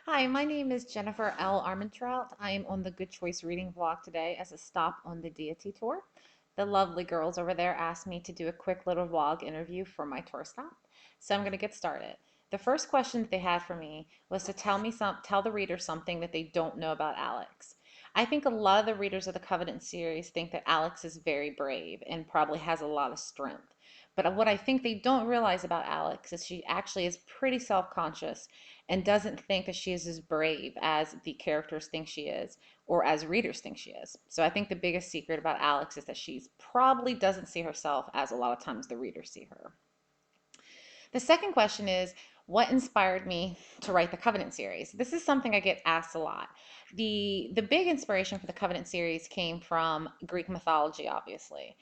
Hi, my name is Jennifer L. Armentrout. I am on the Good Choice Reading Blog today as a stop on the deity tour. The lovely girls over there asked me to do a quick little vlog interview for my tour stop. So I'm going to get started. The first question that they had for me was to tell the reader something that they don't know about Alex. I think a lot of the readers of the Covenant series think that Alex is very brave and probably has a lot of strength. But what I think they don't realize about Alex is she actually is pretty self-conscious and doesn't think that she is as brave as the characters think she is or as readers think she is. So I think the biggest secret about Alex is that she's probably doesn't see herself as a lot of times the readers see her. The second question is, what inspired me to write the Covenant series? This is something I get asked a lot. The big inspiration for the Covenant series came from Greek mythology, obviously.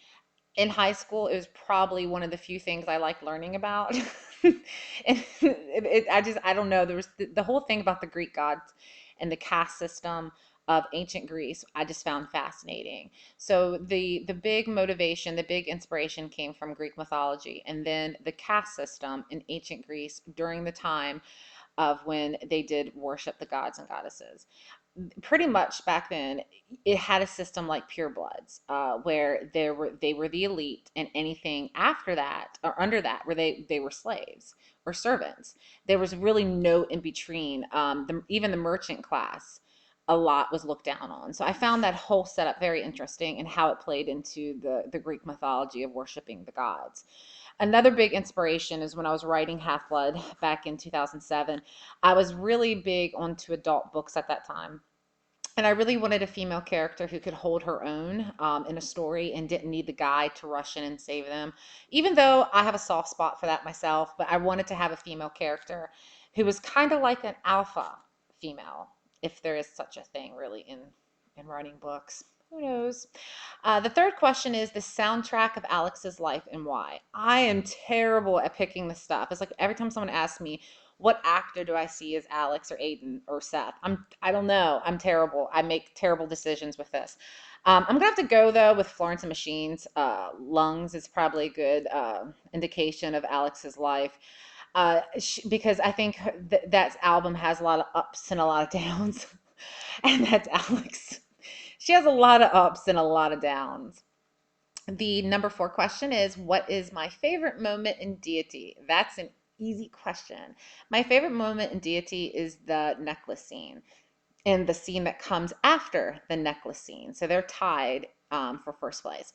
In high school, it was probably one of the few things I liked learning about. I don't know. There was the whole thing about the Greek gods and the caste system of ancient Greece. I just found fascinating. So the big motivation, the big inspiration came from Greek mythology, and then the caste system in ancient Greece during the time of when they did worship the gods and goddesses. Pretty much back then, it had a system like purebloods, where they were the elite, and anything after that or under that, where they were slaves or servants. There was really no in between. Even the merchant class, a lot was looked down on. So I found that whole setup very interesting and how it played into the Greek mythology of worshiping the gods. Another big inspiration is when I was writing Half Blood back in 2007. I was really big onto adult books at that time. And I really wanted a female character who could hold her own in a story and didn't need the guy to rush in and save them. Even though I have a soft spot for that myself, but I wanted to have a female character who was kind of like an alpha female, if there is such a thing really in writing books. Who knows? The third question is the soundtrack of Alex's life and why. I am terrible at picking the stuff. It's like every time someone asks me, what actor do I see as Alex or Aiden or Seth? I don't know. I'm terrible. I make terrible decisions with this. I'm gonna have to go though with Florence and Machine's Lungs is probably a good indication of Alex's life. Because I think that album has a lot of ups and a lot of downs, and that's Alex. She has a lot of ups and a lot of downs. The number four question is, what is my favorite moment in Deity? That's an easy question. My favorite moment in Deity is the necklace scene and the scene that comes after the necklace scene. So they're tied for first place.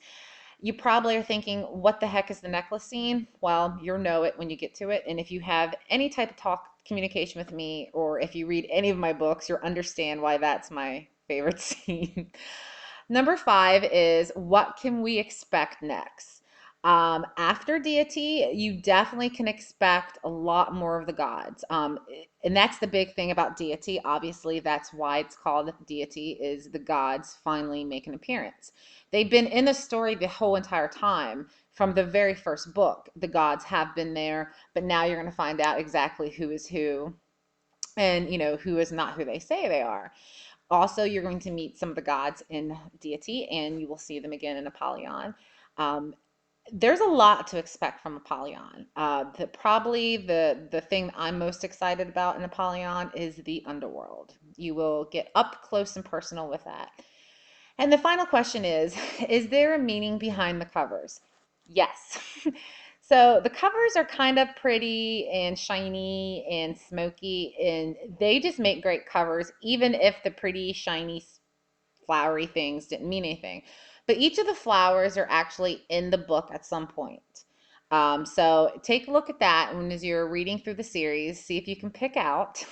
You probably are thinking, what the heck is the necklace scene? Well, you'll know it when you get to it. And if you have any type of communication with me, or if you read any of my books, you'll understand why that's my favorite scene. Number five is, what can we expect next? After Deity, you definitely can expect a lot more of the gods. And that's the big thing about Deity. Obviously, that's why it's called Deity, is the gods finally make an appearance. They've been in the story the whole entire time. From the very first book, the gods have been there, but now you're going to find out exactly who is who and, who is not who they say they are. Also, you're going to meet some of the gods in Deity, and you will see them again in Apollyon. Um, there's a lot to expect from Apollyon. Probably the thing I'm most excited about in Apollyon is the underworld. You will get up close and personal with that. And the final question is there a meaning behind the covers? Yes. So the covers are kind of pretty and shiny and smoky, and they just make great covers, even if the pretty, shiny, flowery things didn't mean anything. But each of the flowers are actually in the book at some point. So take a look at that, and as you're reading through the series, see if you can pick out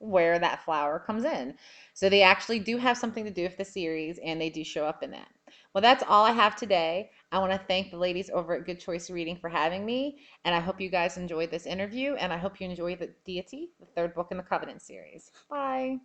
where that flower comes in. So they actually do have something to do with the series, and they do show up in that. Well, that's all I have today. I want to thank the ladies over at Good Choice Reading for having me, and I hope you guys enjoyed this interview, and I hope you enjoy the Deity, the third book in the Covenant series. Bye.